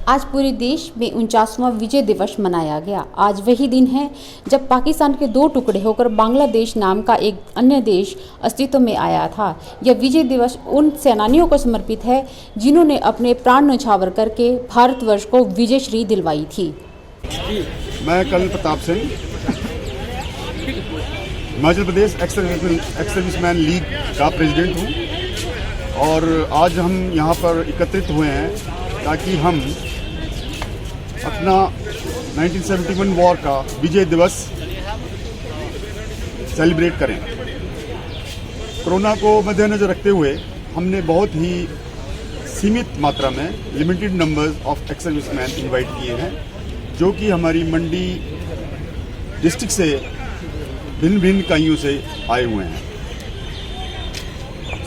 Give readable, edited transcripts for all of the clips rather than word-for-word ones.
आज पूरे देश में 49वां विजय दिवस मनाया गया। आज वही दिन है जब पाकिस्तान के दो टुकड़े होकर बांग्लादेश नाम का एक अन्य देश अस्तित्व में आया था। यह विजय दिवस उन सेनानियों को समर्पित है जिन्होंने अपने प्राण न्यौछावर करके भारतवर्ष को विजयश्री दिलवाई थी। मैं colonel Pratap Singh, Himachal Pradesh ex serviceman league का प्रेसिडेंट हूँ और आज हम यहाँ पर एकत्रित हुए हैं ताकि हम अपना 1971 वॉर का विजय दिवस सेलिब्रेट करें। कोरोना को मद्देनजर रखते हुए हमने बहुत ही सीमित मात्रा में limited numbers of ex serviceman invite किए हैं, जो कि हमारी मंडी डिस्ट्रिक्ट से भिन्न भिन्न इकाइयों से आए हुए हैं।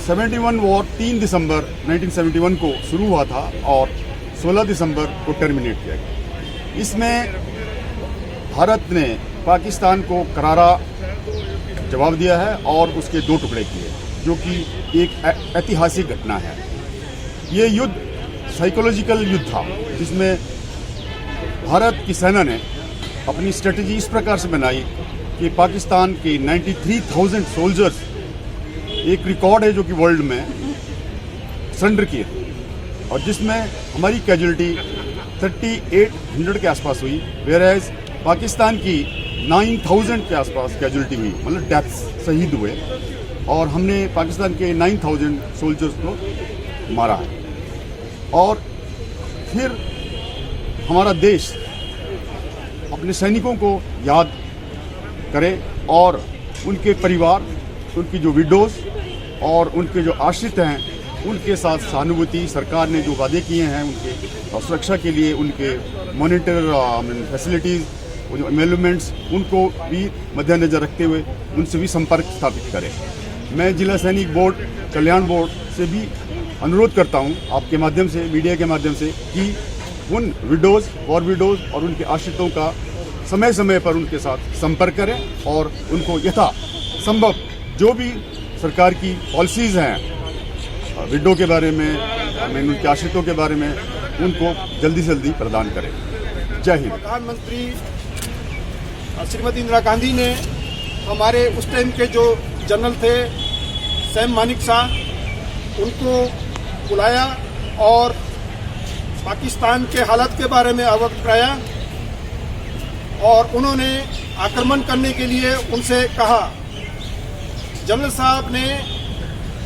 71 वॉर 3 दिसंबर 1971 को शुरू हुआ था और 16 दिसंबर को टर्मिनेट किया गया। इसमें भारत ने पाकिस्तान को करारा जवाब दिया है और उसके दो टुकड़े किए, जो कि एक ऐतिहासिक घटना है। ये युद्ध साइकोलॉजिकल युद्ध था, जिसमें भारत की सेना ने अपनी स्ट्रेटजी इस प्रकार से बनाई कि पाकिस्तान के 93,000 सोल्जर्स, एक रिकॉर्ड है जो कि वर्ल्ड में, सरेंडर किए और जिसमें हमारी कैजुअलिटी 3800 के आसपास हुई, वेयरएज पाकिस्तान की 9000 के आसपास कैजुअलिटी हुई, मतलब डेथ्स, शहीद हुए और हमने पाकिस्तान के 9000 सोल्जर्स को मारा है। और फिर हमारा देश अपने सैनिकों को याद करे और उनके परिवार, उनकी जो विडोज और उनके जो आश्रित हैं, उनके साथ सहानुभूति, सरकार ने जो वादे किए हैं उनके सुरक्षा के लिए, उनके मॉनिटर फैसिलिटीज़, जो एमेलमेंट्स, उनको भी मद्देनजर रखते हुए उनसे भी संपर्क स्थापित करें। मैं जिला सैनिक बोर्ड, कल्याण बोर्ड से भी अनुरोध करता हूं, आपके माध्यम से, मीडिया के माध्यम से, कि उन विडोज़, वॉर विडोज़ और उनके आश्रितों का समय समय पर उनके साथ संपर्क करें और उनको यथा संभव जो भी सरकार की पॉलिसीज़ हैं विडो के बारे में, उनके आश्रितों के बारे में, उनको जल्दी से जल्दी प्रदान करें। जय हिंद। प्रधानमंत्री श्रीमती इंदिरा गांधी ने हमारे उस टाइम के जो जनरल थे सैम मानिक शाह, उनको बुलाया और पाकिस्तान के हालत के बारे में अवगत कराया और उन्होंने आक्रमण करने के लिए उनसे कहा। जनरल साहब ने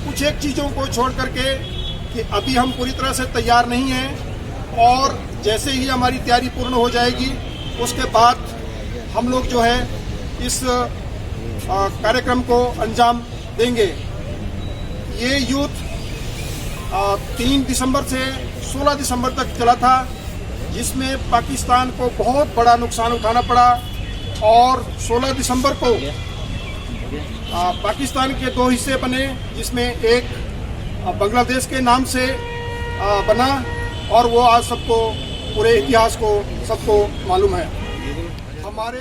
कुछ एक चीज़ों को छोड़ करके कि अभी हम पूरी तरह से तैयार नहीं हैं और जैसे ही हमारी तैयारी पूर्ण हो जाएगी उसके बाद हम लोग जो है इस कार्यक्रम को अंजाम देंगे। ये युद्ध 3 दिसंबर से 16 दिसंबर तक चला था, जिसमें पाकिस्तान को बहुत बड़ा नुकसान उठाना पड़ा और 16 दिसंबर को पाकिस्तान के 2 हिस्से बने, जिसमें एक बांग्लादेश के नाम से बना और वो आज सबको, पूरे इतिहास को सबको मालूम है। हमारे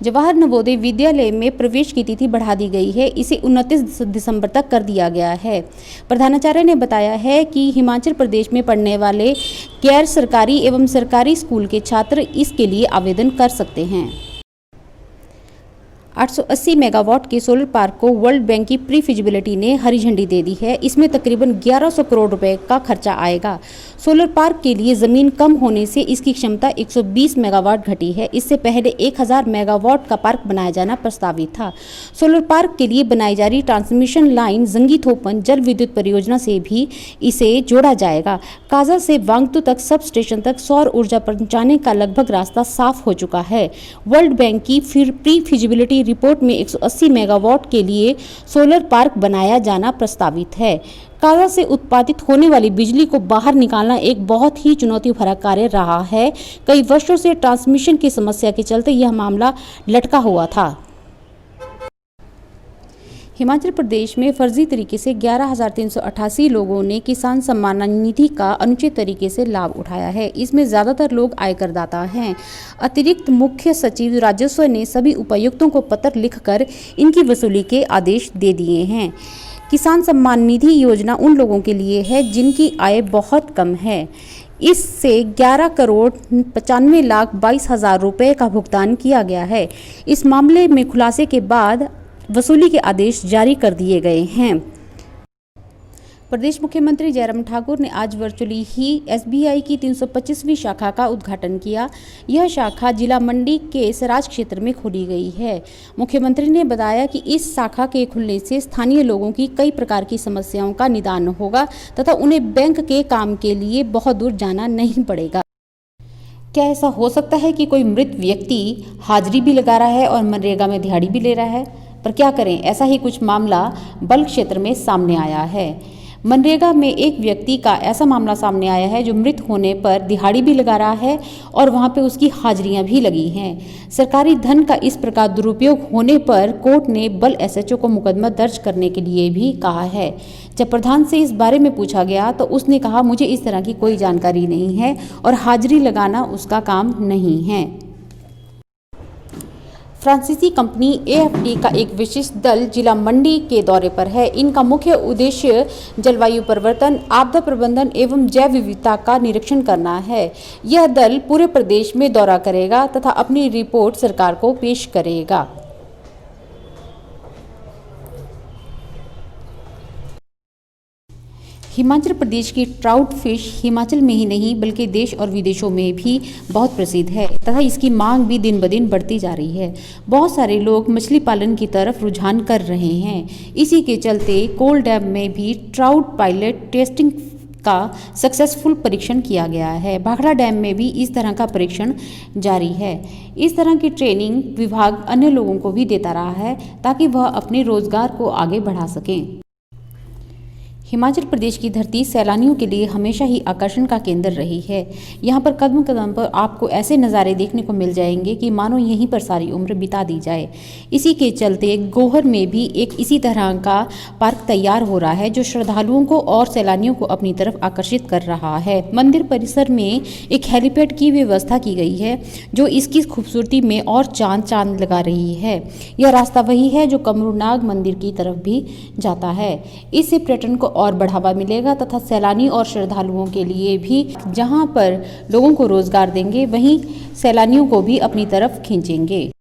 जवाहर नवोदय विद्यालय में प्रवेश की तिथि बढ़ा दी गई है, इसे 29 दिसंबर तक कर दिया गया है। प्रधानाचार्य ने बताया है कि हिमाचल प्रदेश में पढ़ने वाले गैर सरकारी एवं सरकारी स्कूल के छात्र इसके लिए आवेदन कर सकते हैं। 880 मेगावाट के सोलर पार्क को वर्ल्ड बैंक की प्री फिजिबिलिटी ने हरी झंडी दे दी है। इसमें तकरीबन 1100 करोड़ रुपए का खर्चा आएगा। सोलर पार्क के लिए ज़मीन कम होने से इसकी क्षमता 120 मेगावाट घटी है। इससे पहले 1000 मेगावाट का पार्क बनाया जाना प्रस्तावित था। सोलर पार्क के लिए बनाई जा रही ट्रांसमिशन लाइन जंगी थोपन जल विद्युत परियोजना से भी इसे जोड़ा जाएगा। काजा से वांगतू तक सब स्टेशन तक सौर ऊर्जा पहुंचाने का लगभग रास्ता साफ हो चुका है। वर्ल्ड बैंक की प्री फिजिबिलिटी रिपोर्ट में 180 मेगावाट के लिए सोलर पार्क बनाया जाना प्रस्तावित है। काजा से उत्पादित होने वाली बिजली को बाहर निकालना एक बहुत ही चुनौती भरा कार्य रहा है। कई वर्षों से ट्रांसमिशन की समस्या के चलते यह मामला लटका हुआ था। हिमाचल प्रदेश में फर्जी तरीके से 11,388 लोगों ने किसान सम्मान निधि का अनुचित तरीके से लाभ उठाया है। इसमें ज़्यादातर लोग आयकरदाता हैं। अतिरिक्त मुख्य सचिव राजस्व ने सभी उपायुक्तों को पत्र लिखकर इनकी वसूली के आदेश दे दिए हैं। किसान सम्मान निधि योजना उन लोगों के लिए है जिनकी आय बहुत कम है। इससे 11,95,22,000 रुपए का भुगतान किया गया है। इस मामले में खुलासे के बाद वसूली के आदेश जारी कर दिए गए हैं। प्रदेश मुख्यमंत्री जयराम ठाकुर ने आज वर्चुअली ही SBI की 325वीं शाखा का उद्घाटन किया। यह शाखा जिला मंडी के सराज क्षेत्र में खोली गई है। मुख्यमंत्री ने बताया कि इस शाखा के खुलने से स्थानीय लोगों की कई प्रकार की समस्याओं का निदान होगा तथा उन्हें बैंक के काम के लिए बहुत दूर जाना नहीं पड़ेगा। क्या ऐसा हो सकता है कि कोई मृत व्यक्ति हाजिरी भी लगा रहा है और मनरेगा में दिहाड़ी भी ले रहा है? पर क्या करें, ऐसा ही कुछ मामला बल्क क्षेत्र में सामने आया है। मनरेगा में एक व्यक्ति का ऐसा मामला सामने आया है जो मृत होने पर दिहाड़ी भी लगा रहा है और वहां पे उसकी हाजिरियां भी लगी हैं। सरकारी धन का इस प्रकार दुरुपयोग होने पर कोर्ट ने बल SHO को मुकदमा दर्ज करने के लिए भी कहा है। जब प्रधान से इस बारे में पूछा गया तो उसने कहा, मुझे इस तरह की कोई जानकारी नहीं है और हाजिरी लगाना उसका काम नहीं है। फ्रांसीसी कंपनी AFD का एक विशेष दल जिला मंडी के दौरे पर है। इनका मुख्य उद्देश्य जलवायु परिवर्तन, आपदा प्रबंधन एवं जैव विविधता का निरीक्षण करना है। यह दल पूरे प्रदेश में दौरा करेगा तथा अपनी रिपोर्ट सरकार को पेश करेगा। हिमाचल प्रदेश की ट्राउट फिश हिमाचल में ही नहीं बल्कि देश और विदेशों में भी बहुत प्रसिद्ध है तथा इसकी मांग भी दिन ब दिन बढ़ती जा रही है। बहुत सारे लोग मछली पालन की तरफ रुझान कर रहे हैं। इसी के चलते कोल डैम में भी ट्राउट पायलट टेस्टिंग का सक्सेसफुल परीक्षण किया गया है। भाखड़ा डैम में भी इस तरह का परीक्षण जारी है। इस तरह की ट्रेनिंग विभाग अन्य लोगों को भी देता रहा है ताकि वह अपने रोजगार को आगे बढ़ा सकें। हिमाचल प्रदेश की धरती सैलानियों के लिए हमेशा ही आकर्षण का केंद्र रही है। यहाँ पर कदम कदम पर आपको ऐसे नज़ारे देखने को मिल जाएंगे कि मानो यहीं पर सारी उम्र बिता दी जाए। इसी के चलते गोहर में भी एक इसी तरह का पार्क तैयार हो रहा है जो श्रद्धालुओं को और सैलानियों को अपनी तरफ आकर्षित कर रहा है। मंदिर परिसर में एक हेलीपैड की व्यवस्था की गई है जो इसकी खूबसूरती में और चांद लगा रही है। यह रास्ता वही है जो कमरूनाग मंदिर की तरफ भी जाता है। इससे पर्यटन को और बढ़ावा मिलेगा तथा सैलानी और श्रद्धालुओं के लिए भी जहां पर लोगों को रोजगार देंगे वहीं सैलानियों को भी अपनी तरफ खींचेंगे।